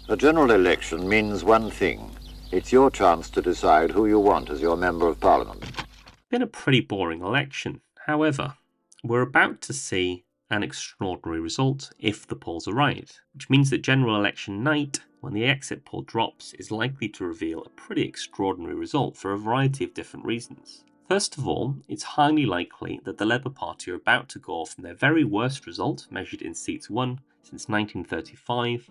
A general election means one thing. It's your chance to decide who you want as your Member of Parliament. Been a pretty boring election. However, we're about to see an extraordinary result if the polls are right, which means that general election night, when the exit poll drops, is likely to reveal a pretty extraordinary result for a variety of different reasons. First of all, it's highly likely that the Labour Party are about to go from their very worst result, measured in seats won since 1935,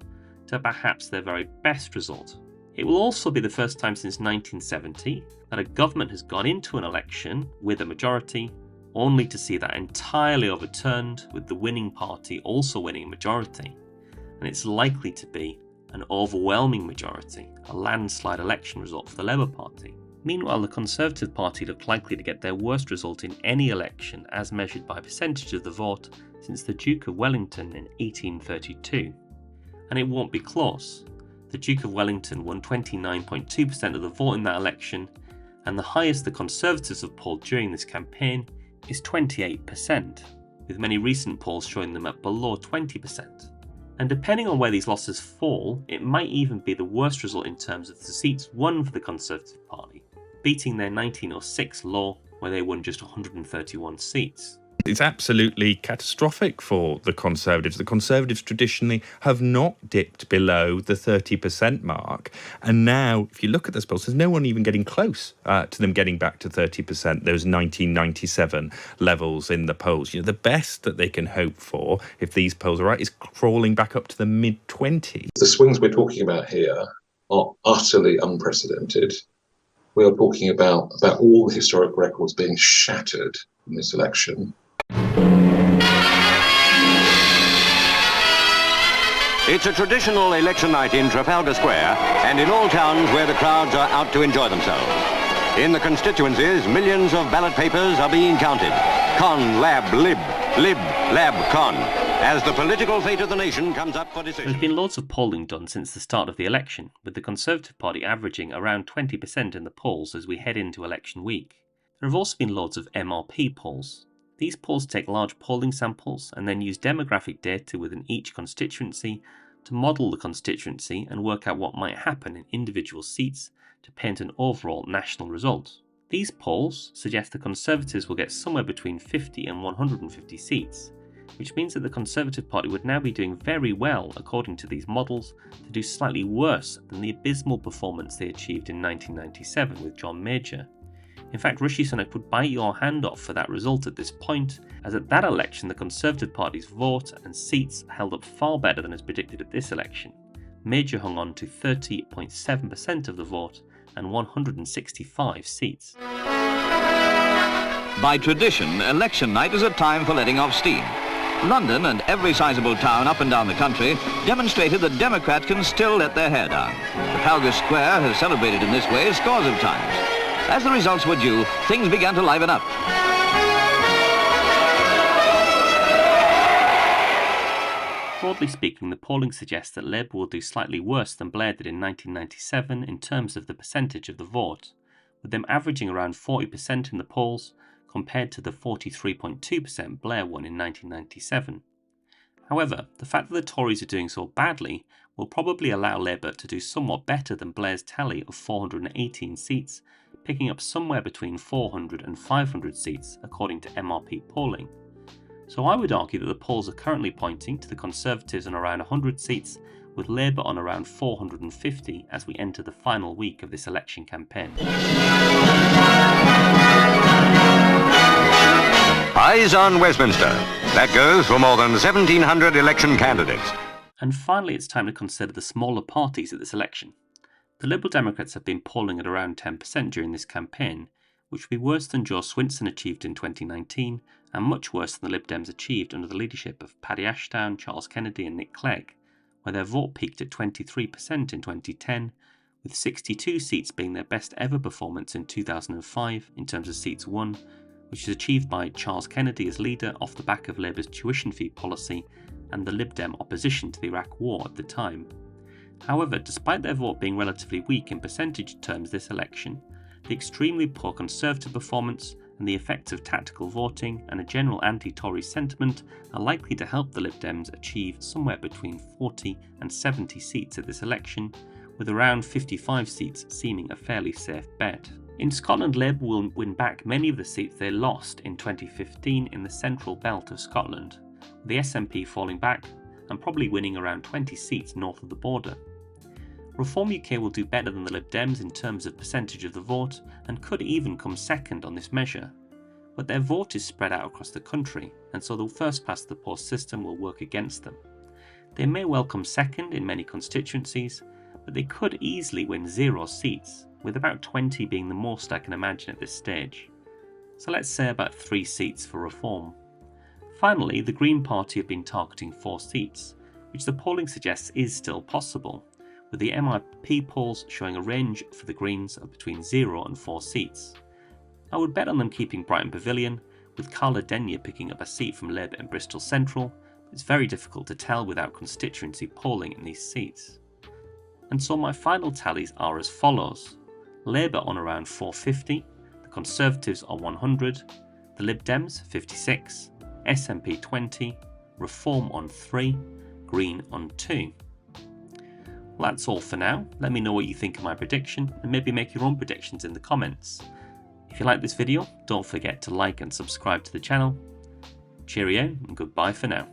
to perhaps their very best result. It will also be the first time since 1970 that a government has gone into an election with a majority, only to see that entirely overturned, with the winning party also winning a majority. And it's likely to be an overwhelming majority, a landslide election result for the Labour Party. Meanwhile, the Conservative Party look likely to get their worst result in any election as measured by percentage of the vote since the Duke of Wellington in 1832. And it won't be close. The Duke of Wellington won 29.2% of the vote in that election, and the highest the Conservatives have polled during this campaign is 28%, with many recent polls showing them at below 20%. And depending on where these losses fall, it might even be the worst result in terms of the seats won for the Conservative Party, beating their 1906 low where they won just 131 seats. It's absolutely catastrophic for the Conservatives. The Conservatives traditionally have not dipped below the 30% mark. And now, if you look at those polls, there's no one even getting close to them getting back to 30%, those 1997 levels in the polls. You know, the best that they can hope for, if these polls are right, is crawling back up to the mid-20s. The swings we're talking about here are utterly unprecedented. We are talking about all the historic records being shattered in this election. It's a traditional election night in Trafalgar Square and in all towns where the crowds are out to enjoy themselves. In the constituencies, millions of ballot papers are being counted. Con, lab, lib, lab, con, as the political fate of the nation comes up for decision. There's been loads of polling done since the start of the election, with the Conservative Party averaging around 20% in the polls as we head into election week. There have also been loads of MRP polls. These polls take large polling samples and then use demographic data within each constituency to model the constituency and work out what might happen in individual seats to paint an overall national result. These polls suggest the Conservatives will get somewhere between 50 and 150 seats, which means that the Conservative Party would now be doing very well according to these models to do slightly worse than the abysmal performance they achieved in 1997 with John Major. In fact, Rishi Sunak would bite your hand off for that result at this point, as at that election the Conservative Party's vote and seats held up far better than is predicted at this election. Major hung on to 30.7% of the vote and 165 seats. By tradition, election night is a time for letting off steam. London and every sizable town up and down the country demonstrated that Democrats can still let their hair down. Trafalgar Square has celebrated in this way scores of times. As the results were due, things began to liven up. Broadly speaking, the polling suggests that Labour will do slightly worse than Blair did in 1997 in terms of the percentage of the vote, with them averaging around 40% in the polls compared to the 43.2% Blair won in 1997. However, the fact that the Tories are doing so badly will probably allow Labour to do somewhat better than Blair's tally of 418 seats, picking up somewhere between 400 and 500 seats according to MRP polling. So I would argue that the polls are currently pointing to the Conservatives on around 100 seats, with Labour on around 450 as we enter the final week of this election campaign. Eyes on Westminster. That goes for more than 1,700 election candidates. And finally, it's time to consider the smaller parties at this election. The Liberal Democrats have been polling at around 10% during this campaign, which would be worse than Joe Swinson achieved in 2019 and much worse than the Lib Dems achieved under the leadership of Paddy Ashdown, Charles Kennedy and Nick Clegg, where their vote peaked at 23% in 2010, with 62 seats being their best ever performance in 2005 in terms of seats won, which was achieved by Charles Kennedy as leader off the back of Labour's tuition fee policy and the Lib Dem opposition to the Iraq War at the time. However, despite their vote being relatively weak in percentage terms this election, the extremely poor Conservative performance and the effects of tactical voting and a general anti-Tory sentiment are likely to help the Lib Dems achieve somewhere between 40 and 70 seats at this election, with around 55 seats seeming a fairly safe bet. In Scotland, Labour will win back many of the seats they lost in 2015 in the central belt of Scotland, with the SNP falling back and probably winning around 20 seats north of the border. Reform UK will do better than the Lib Dems in terms of percentage of the vote and could even come second on this measure, but their vote is spread out across the country, and so the first past the post system will work against them. They may well come second in many constituencies, but they could easily win 0 seats, with about 20 being the most I can imagine at this stage. So let's say about 3 seats for Reform. Finally, the Green Party have been targeting 4 seats, which the polling suggests is still possible, with the MIP polls showing a range for the Greens of between 0 and 4 seats. I would bet on them keeping Brighton Pavilion, with Carla Denyer picking up a seat from Labour in Bristol Central. It's very difficult to tell without constituency polling in these seats. And so my final tallies are as follows: Labour on around 450, the Conservatives on 100, the Lib Dems 56, SNP 20, Reform on 3, Green on 2. Well, that's all for now. Let me know what you think of my prediction and maybe make your own predictions in the comments. If you like this video, don't forget to like and subscribe to the channel. Cheerio and goodbye for now.